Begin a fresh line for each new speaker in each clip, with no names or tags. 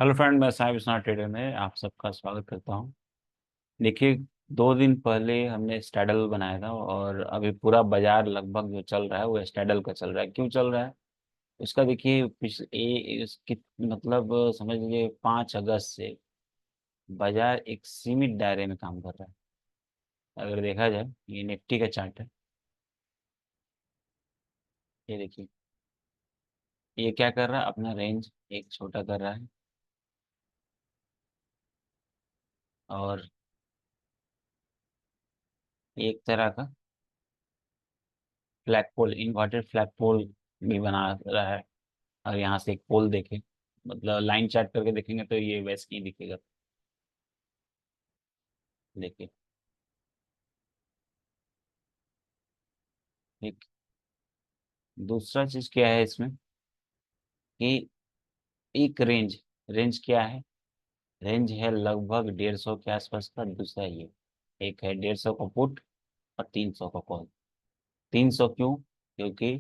Hello friend, मैं Sahib smart trader में आप सबका स्वागत करता हूं। देखिए, 2 दिन पहले हमने स्टैडल बनाया था और अभी पूरा बाजार लगभग जो चल रहा है वो स्टैडल का चल रहा है। क्यों चल रहा है उसका देखिए, इसकी मतलब समझ लीजिए 5 अगस्त से बाजार एक सीमित दायरे में काम कर रहा है। अगर देखा जाए, ये निफ्टी का चार्ट है। ये देखिए, ये क्या कर रहा है, अपना रेंज एक छोटा कर रहा है और एक तरह का फ्लैग पोल, इन्वर्टेड फ्लैग पोल भी बना रहा है। और यहाँ से एक पोल देखें, मतलब लाइन चार्ट करके देखेंगे तो ये वैसे ही दिखेगा। देखिए, एक दूसरा चीज क्या है इसमें कि एक रेंज, रेंज क्या है, रेंज है लगभग 150 के आसपास का। दूसरा ये एक है 150 का पुट और 300 का कॉल। 300 क्यों? क्योंकि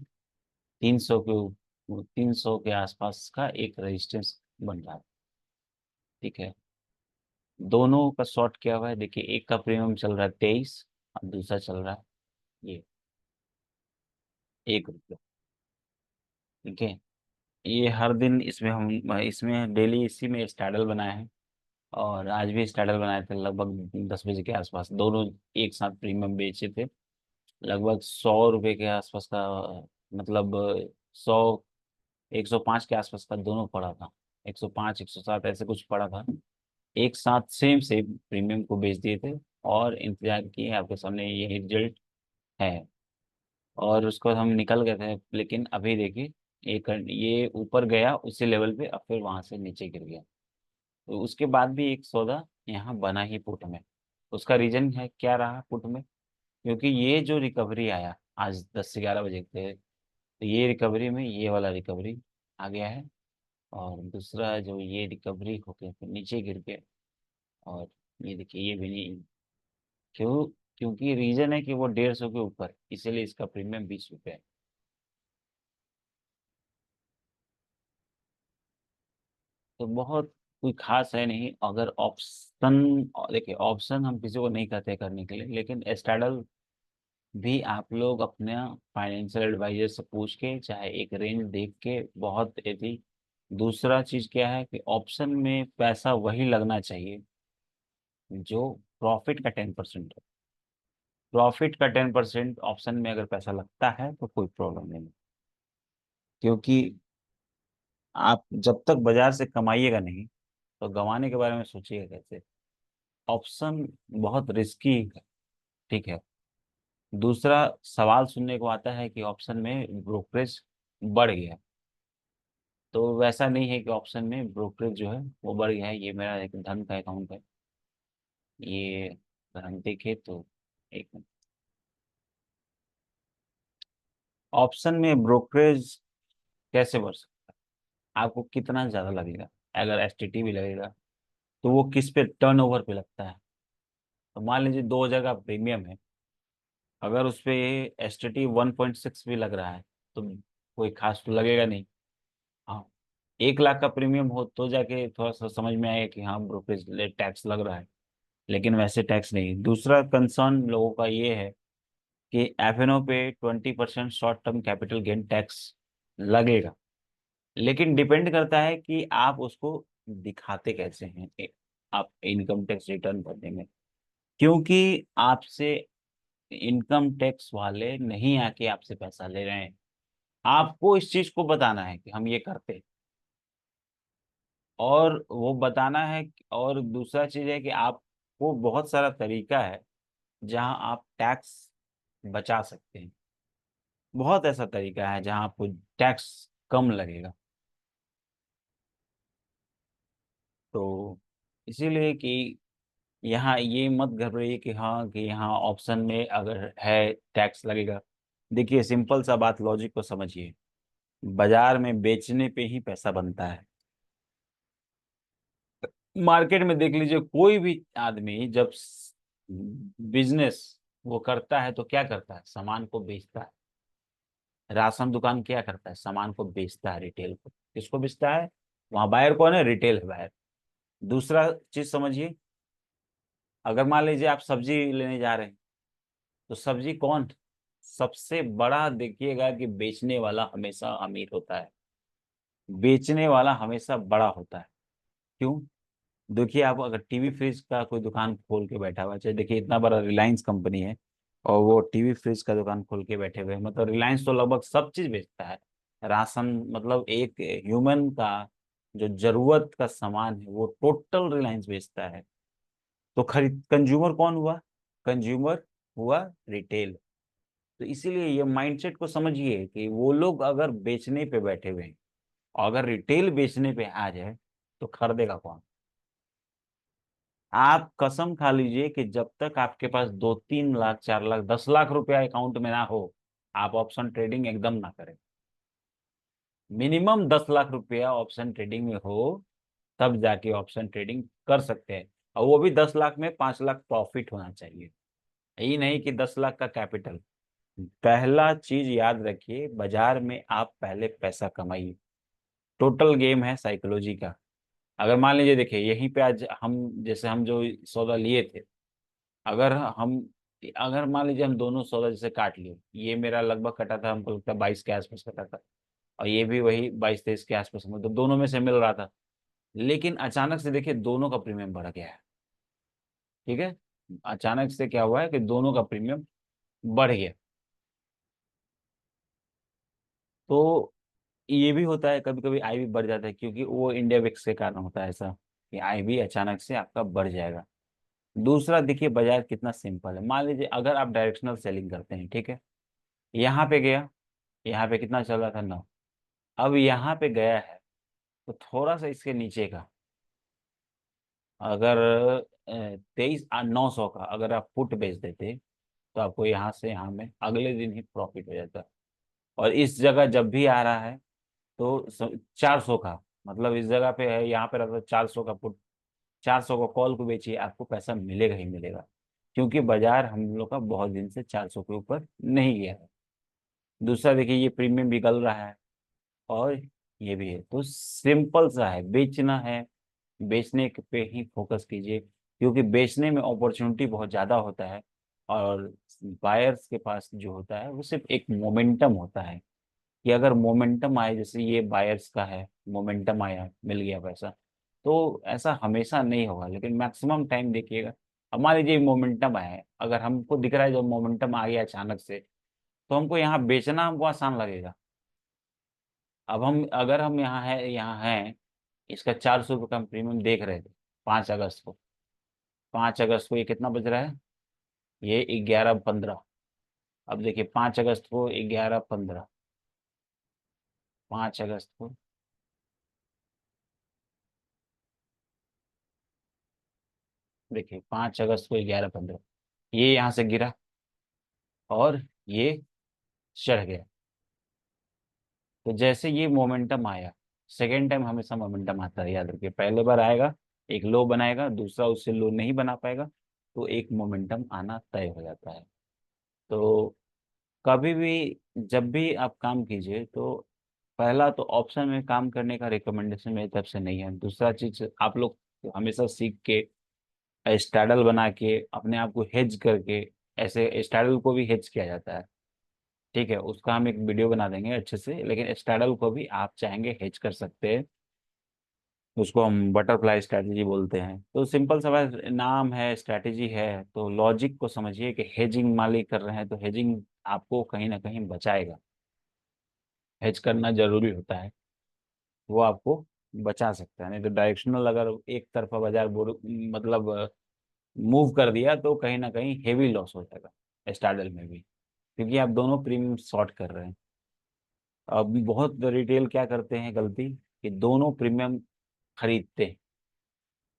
300 के 300 के आसपास का एक रेजिस्टेंस बन रहा है। ठीक है, दोनों का शॉर्ट क्या हुआ है, देखिए एक का प्रीमियम चल रहा है 23 और दूसरा चल रहा है ये 1 रुपये। ठीक है, ये हर दिन इसमें हम इसमें डेली इसी में स्टाइल बनाए हैं और आज भी स्टाइल बनाए थे लगभग 10 बजे के आसपास। दोनों एक साथ प्रीमियम बेचे थे, लगभग 100 रुपये के आसपास का, मतलब 100, 105 के आसपास का दोनों पड़ा था। 105, 107 ऐसे कुछ पड़ा था। एक साथ सेम सेम प्रीमियम को बेच दिए थे और इंतजार किए, आपके सामने यही रिजल्ट है। और उसको हम निकल गए थे, लेकिन अभी देखिए एक ये ऊपर गया उसी लेवल पे, अब फिर वहां से नीचे गिर गया। तो उसके बाद भी एक सौदा यहाँ बना ही पुट में। उसका रीजन है क्या रहा पुट में, क्योंकि ये जो रिकवरी आया आज 10 से 11 बजे थे, तो ये रिकवरी में ये वाला रिकवरी आ गया है। और दूसरा जो ये रिकवरी होके फिर नीचे गिर गया। और ये देखिए, ये भी नहीं। क्यों? क्योंकि रीजन है कि वो 150 के ऊपर, इसीलिए इसका प्रीमियम 20 रुपये है। तो बहुत कोई खास है नहीं। अगर ऑप्शन, देखिए ऑप्शन हम किसी को नहीं कहते करने के लिए, लेकिन स्टैडल भी आप लोग अपने फाइनेंशियल एडवाइजर से पूछ के, चाहे एक रेंज देख के, बहुत यदि। दूसरा चीज क्या है कि ऑप्शन में पैसा वही लगना चाहिए जो प्रॉफिट का 10% है। प्रॉफिट का 10% ऑप्शन में अगर पैसा लगता है तो कोई प्रॉब्लम नहीं, क्योंकि आप जब तक बाजार से कमाइएगा नहीं तो गंवाने के बारे में सोचिएगा कैसे। ऑप्शन बहुत रिस्की है। ठीक है, दूसरा सवाल सुनने को आता है कि ऑप्शन में ब्रोकरेज बढ़ गया। तो वैसा नहीं है कि ऑप्शन में ब्रोकरेज जो है वो बढ़ गया है। ये मेरा एक धन का अकाउंट है। ये अगर हम देखें तो एक ऑप्शन में ब्रोकरेज कैसे बढ़ सकता है, आपको कितना ज़्यादा लगेगा? अगर एसटीटी भी लगेगा तो वो किस पे, टर्नओवर पे लगता है। तो मान लीजिए 2,000 का प्रीमियम है, अगर उस पे एसटीटी 1.6 भी लग रहा है तो कोई खास तो लगेगा नहीं। हाँ, 1 लाख का प्रीमियम हो तो जाके थोड़ा सा समझ में आएगा कि हाँ ब्रोकरेज टैक्स लग रहा है, लेकिन वैसे टैक्स नहीं। दूसरा कंसर्न लोगों का ये है कि एफएनओ पे 20% short term capital gain tax लगेगा, लेकिन डिपेंड करता है कि आप उसको दिखाते कैसे हैं। आप इनकम टैक्स रिटर्न भरने में, क्योंकि आपसे इनकम टैक्स वाले नहीं आके आपसे पैसा ले रहे हैं, आपको इस चीज को बताना है कि हम ये करते हैं। और वो बताना है। और दूसरा चीज है कि आपको बहुत सारा तरीका है जहां आप टैक्स बचा सकते हैं। बहुत ऐसा तरीका है जहां आपको टैक्स कम लगेगा। तो इसीलिए कि यहाँ ये मत घबराइए कि हाँ कि यहाँ ऑप्शन में अगर है टैक्स लगेगा। देखिए सिंपल सा बात, लॉजिक को समझिए। बाजार में बेचने पे ही पैसा बनता है। मार्केट में देख लीजिए, कोई भी आदमी जब बिजनेस वो करता है तो क्या करता है, सामान को बेचता है। राशन दुकान क्या करता है, सामान को बेचता है, रिटेल को किसको बेचता है, वहां बायर कौन है? रिटेल है बायर। दूसरा चीज समझिए, अगर मान लीजिए आप सब्जी लेने जा रहे हैं, तो सब्जी कौन सबसे बड़ा? देखिएगा कि बेचने वाला हमेशा अमीर होता है, बेचने वाला हमेशा बड़ा होता है। क्यों? देखिए, आप अगर टीवी फ्रिज का कोई दुकान खोल के बैठा हुआ है, चाहे देखिए इतना बड़ा रिलायंस कंपनी है, और वो टीवी फ्रिज का दुकान खोल के बैठे हुए हैं, मतलब रिलायंस तो लगभग सब चीज बेचता है। राशन, मतलब एक ह्यूमन का जो जरूरत का सामान है वो टोटल रिलायंस बेचता है। तो खरीद कंज्यूमर कौन हुआ? कंज्यूमर हुआ रिटेल। तो इसीलिए ये माइंडसेट को समझिए कि वो लोग अगर बेचने पे बैठे हुए हैं, और अगर रिटेल बेचने पे आ जाए, तो खरीदेगा कौन? आप कसम खा लीजिए कि जब तक आपके पास 2-3 लाख, 4 लाख, 10 लाख रुपया अकाउंट में ना हो, आप ऑप्शन ट्रेडिंग एकदम ना करें। मिनिमम 10 लाख रुपया ऑप्शन ट्रेडिंग में हो, तब जाके ऑप्शन ट्रेडिंग कर सकते हैं। और वो भी 10 लाख में 5 लाख प्रॉफिट होना चाहिए। यही नहीं कि 10 लाख का कैपिटल। पहला चीज याद रखिए, बाजार में आप पहले पैसा कमाइए। टोटल गेम है साइकोलॉजी का। अगर मान लीजिए, देखिए यहीं पे आज हम, जैसे हम जो सौदा लिए थे, अगर हम, अगर मान लीजिए हम दोनों सौदा जैसे काट लिए, ये मेरा लगभग कटा था, हमको लगता है 22 के आसपास कटा था, और ये भी वही 22-23 के आसपास, मतलब तो दोनों में से मिल रहा था। लेकिन अचानक से देखिए दोनों का प्रीमियम बढ़ गया है। ठीक है, अचानक से क्या हुआ है कि दोनों का प्रीमियम बढ़ गया। तो ये भी होता है, कभी कभी आई भी बढ़ जाता है, क्योंकि वो इंडिया विक्स के कारण होता है ऐसा, कि आई भी अचानक से आपका बढ़ जाएगा। दूसरा देखिए, बाजार कितना सिंपल है। मान लीजिए अगर आप डायरेक्शनल सेलिंग करते हैं, ठीक है, यहाँ पे गया, यहाँ पे कितना चल रहा था? 9। अब यहाँ पे गया है, तो थोड़ा सा इसके नीचे का, अगर 23,900 का अगर आप पुट बेच देते, तो आपको यहाँ से यहाँ में अगले दिन ही प्रॉफिट हो जाता। और इस जगह जब भी आ रहा है, तो 400 का, मतलब इस जगह पे है, यहाँ पे रहता है 400 का पुट, 400 का कॉल को बेचिए, आपको पैसा मिलेगा ही मिलेगा। क्योंकि बाजार हम लोग का बहुत दिन से 400 के ऊपर नहीं गया है। दूसरा देखिए, ये प्रीमियम भी गल रहा है, और ये भी है। तो सिंपल सा है, बेचना है, बेचने पे ही फोकस कीजिए, क्योंकि बेचने में अपॉर्चुनिटी बहुत ज़्यादा होता है। और बायर्स के पास जो होता है वो सिर्फ एक मोमेंटम होता है, कि अगर मोमेंटम आए, जैसे ये बायर्स का है, मोमेंटम आया, मिल गया पैसा, तो ऐसा हमेशा नहीं होगा, लेकिन मैक्सिमम टाइम देखिएगा। अब मान लीजिए मोमेंटम आया है, अगर हमको दिख रहा है जब मोमेंटम आ गया अचानक से, तो हमको यहाँ बेचना हमको आसान लगेगा। अब हम, अगर हम यहाँ हैं, इसका 400 रुपये का हम प्रीमियम देख रहे थे 5 अगस्त को, 5 अगस्त को ये कितना बज रहा है? ये 11:15। अब देखिए 5 अगस्त को 11:15, 5 अगस्त को, देखिए 5 अगस्त को 11:15, ये यहाँ से गिरा, और ये चढ़ गया। तो जैसे ये मोमेंटम आया, सेकेंड टाइम हमेशा मोमेंटम आता है, याद रखिए, पहले बार आएगा, एक लो बनाएगा, दूसरा उससे लो नहीं बना पाएगा, तो एक मोमेंटम आना तय हो जाता है। तो कभी भी, जब भी आप काम कीजिए, तो पहला तो ऑप्शन में काम करने का रिकमेंडेशन मेरी तरफ से नहीं है। दूसरा चीज, आप लोग हमेशा सीख के, स्टैडल बना के, अपने आप को हेज करके, ऐसे स्टैडल को भी हेज किया जाता है, ठीक है, उसका हम एक वीडियो बना देंगे अच्छे से, लेकिन स्टैडल को भी आप चाहेंगे हेज कर सकते हैं। उसको हम बटरफ्लाई स्ट्रैटेजी बोलते हैं। तो सिंपल सा बस नाम है, स्ट्रैटेजी है, तो लॉजिक को समझिए कि हेजिंग मालिक कर रहे हैं, तो हेजिंग आपको कहीं ना कहीं बचाएगा। हेज करना जरूरी होता है, वो आपको बचा सकता है। नहीं तो डायरेक्शनल अगर एक तरफा बाजार मतलब मूव कर दिया, तो कहीं ना कहीं हेवी लॉस हो जाएगा स्टार्डल में भी, क्योंकि आप दोनों प्रीमियम शॉर्ट कर रहे हैं। अब बहुत रिटेल क्या करते हैं गलती, कि दोनों प्रीमियम खरीदते हैं।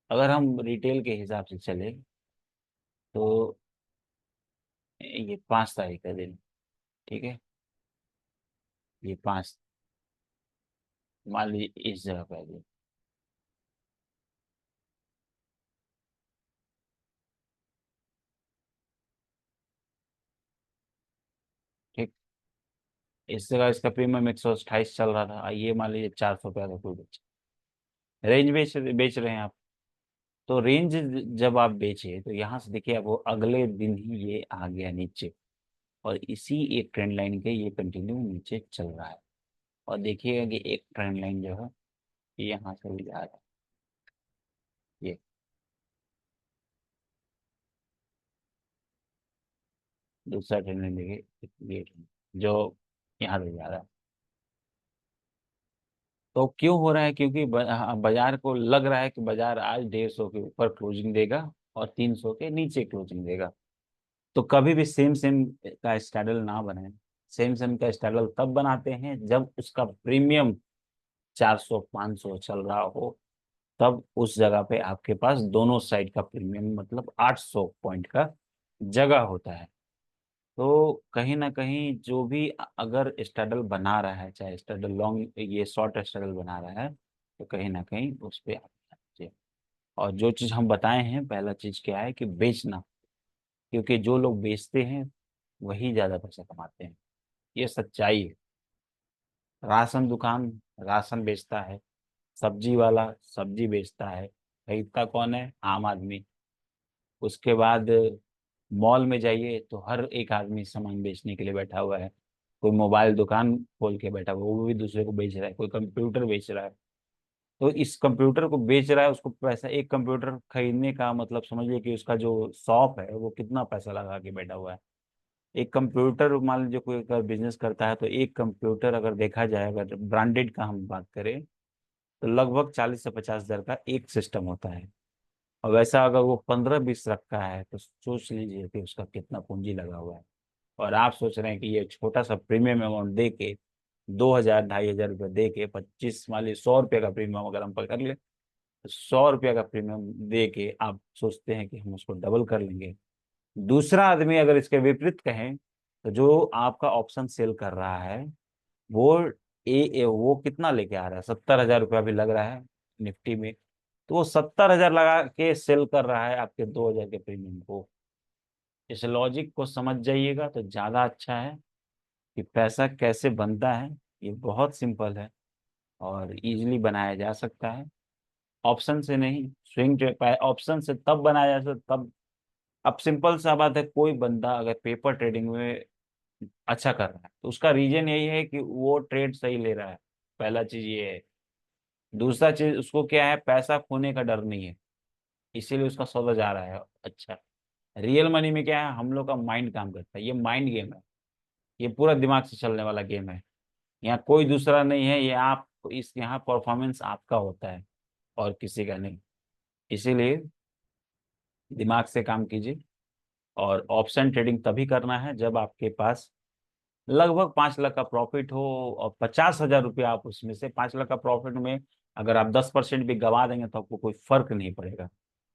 अगर हम रिटेल के हिसाब से चले, तो ये 5 तारीख का दिन, ठीक है, ये पाँच, मान लीजिए इस जगह पे आ गए, ठीक, इस जगह इसका प्रीमियम 128 चल रहा था, ये मान लीजिए 400 रुपया का कोई बच्चा, रेंज बेच रहे हैं आप। तो रेंज जब आप बेचे तो यहाँ से देखिए आप, वो अगले दिन ही ये आ गया नीचे, और इसी एक ट्रेंड लाइन के ये कंटिन्यू नीचे चल रहा है। और देखिएगा कि एक ट्रेंड लाइन जो है ये यहाँ से भी जा रहा है। ये दूसरा ट्रेंड लाइन देखिए, ये जो यहाँ से जा रहा है। तो क्यों हो रहा है? क्योंकि बाजार को लग रहा है कि बाजार आज 150 के ऊपर क्लोजिंग देगा और 300 के नीचे क्लोजिंग देगा। तो कभी भी सेम सेम का स्टैडल ना बनाए। सेम सेम का स्टैडल तब बनाते हैं जब उसका प्रीमियम 400 500 चल रहा हो, तब उस जगह पे आपके पास दोनों साइड का प्रीमियम मतलब 800 पॉइंट का जगह होता है। तो कहीं ना कहीं जो भी अगर स्टैडल बना रहा है, चाहे स्टैडल लॉन्ग ये शॉर्ट स्टैडल बना रहा है, तो कहीं ना कहीं उस पे आप ध्यान दीजिए। और जो चीज हम बताए हैं, पहला चीज क्या है कि बेचना, क्योंकि जो लोग बेचते हैं वही ज्यादा पैसा कमाते हैं। ये सच्चाई है। राशन दुकान राशन बेचता है, सब्जी वाला सब्जी बेचता है, खरीदता कौन है? आम आदमी। उसके बाद मॉल में जाइए तो हर एक आदमी सामान बेचने के लिए बैठा हुआ है। कोई मोबाइल दुकान खोल के बैठा हुआ है, वो भी दूसरे को बेच रहा है। कोई कंप्यूटर बेच रहा है, तो इस कंप्यूटर को बेच रहा है, उसको पैसा, एक कंप्यूटर खरीदने का मतलब समझिए कि उसका जो शॉप है वो कितना पैसा लगा के बैठा हुआ है। एक कंप्यूटर मान लीजिए कोई अगर बिजनेस करता है, तो एक कंप्यूटर अगर देखा जाए, अगर ब्रांडेड का हम बात करें, तो लगभग 40 से 50 हजार का एक सिस्टम होता है। और वैसा अगर वो 15 20 रखा है, तो सोच लीजिए कि उसका कितना पूंजी लगा हुआ है। और आप सोच रहे हैं कि ये छोटा सा प्रीमियम अमाउंट दे के, 2 हजार 2,500 रुपये दे के, 25 मान लीजिए 100 रुपये का प्रीमियम अगर हम कर ले, तो 100 रुपये का प्रीमियम दे के आप सोचते हैं कि हम उसको डबल कर लेंगे। दूसरा आदमी अगर इसके विपरीत कहें, तो जो आपका ऑप्शन सेल कर रहा है, वो वो कितना लेके आ रहा है? 70 हजार रुपया भी लग रहा है निफ्टी में। तो वो 70 हजार लगा के सेल कर रहा है आपके 2 हजार के प्रीमियम को। इस लॉजिक को समझ जाइएगा तो ज्यादा अच्छा है कि पैसा कैसे बनता है। ये बहुत सिंपल है और इजीली बनाया जा सकता है। ऑप्शन से नहीं, स्विंग ट्रेड ऑप्शन से तब बनाया जा सकता तब। अब सिंपल सा बात है, कोई बंदा अगर पेपर ट्रेडिंग में अच्छा कर रहा है, तो उसका रीजन यही है कि वो ट्रेड सही ले रहा है। पहला चीज ये है। दूसरा चीज, उसको क्या है? पैसा खोने का डर नहीं है, इसीलिए उसका सौदा जा रहा है अच्छा। रियल मनी में क्या है? हम लोग का माइंड काम करता है, ये माइंड गेम है। ये पूरा दिमाग से चलने वाला गेम है। यहाँ कोई दूसरा नहीं है, ये आप इस यहाँ परफॉर्मेंस आपका होता है और किसी का नहीं। इसीलिए दिमाग से काम कीजिए। और ऑप्शन ट्रेडिंग तभी करना है जब आपके पास लगभग 5 लाख का प्रॉफिट हो, और 50 हजार रुपया आप उसमें से, 5 लाख का प्रॉफिट में अगर आप 10% भी गवा देंगे तो आपको कोई फर्क नहीं पड़ेगा।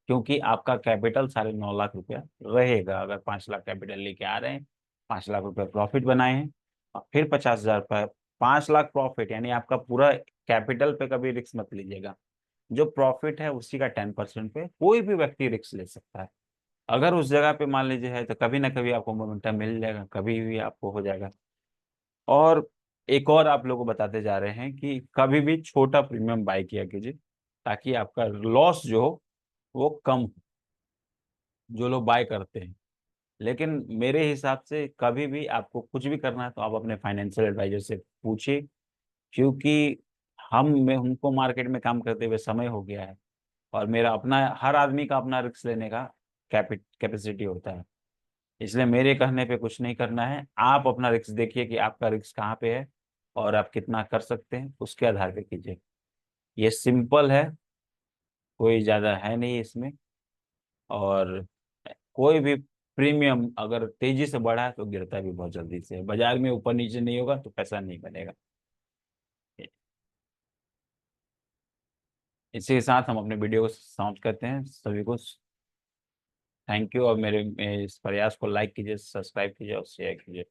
क्योंकि आपका कैपिटल 9.5 लाख रुपया रहेगा। अगर 5 लाख कैपिटल लेके आ रहे हैं, 5 लाख रुपया प्रॉफिट बनाए हैं, और फिर 50 हजार रुपया, 5 लाख प्रॉफिट, यानी आपका पूरा कैपिटल पे कभी रिस्क मत लीजिएगा। जो प्रॉफिट है उसी का 10% पे कोई भी व्यक्ति रिस्क ले सकता है। अगर उस जगह पे मान लीजिए है, तो कभी ना कभी आपको मोमेंटम मिल जाएगा, कभी भी आपको हो जाएगा। और एक और आप लोगों को बताते जा रहे हैं कि कभी भी छोटा प्रीमियम बाय किया कीजिए, ताकि आपका लॉस जो हो वो कम हो, जो लोग बाय करते हैं। लेकिन मेरे हिसाब से कभी भी आपको कुछ भी करना है तो आप अपने फाइनेंशियल एडवाइजर से पूछिए। क्योंकि मैं हमको मार्केट में काम करते हुए समय हो गया है, और मेरा अपना, हर आदमी का अपना रिस्क लेने का कैपेसिटी होता है। इसलिए मेरे कहने पे कुछ नहीं करना है। आप अपना रिस्क देखिए कि आपका रिस्क कहाँ पे है और आप कितना कर सकते हैं, उसके आधार पे कीजिए। ये सिंपल है, कोई ज़्यादा है नहीं इसमें। और कोई भी प्रीमियम अगर तेजी से बढ़ा है तो गिरता भी बहुत जल्दी से है। बाजार में ऊपर नीचे नहीं होगा तो पैसा नहीं बनेगा। इसी के साथ हम अपने वीडियो को समाप्त करते हैं। सभी को थैंक यू, और मेरे इस प्रयास को लाइक कीजिए, सब्सक्राइब कीजिए और शेयर कीजिए।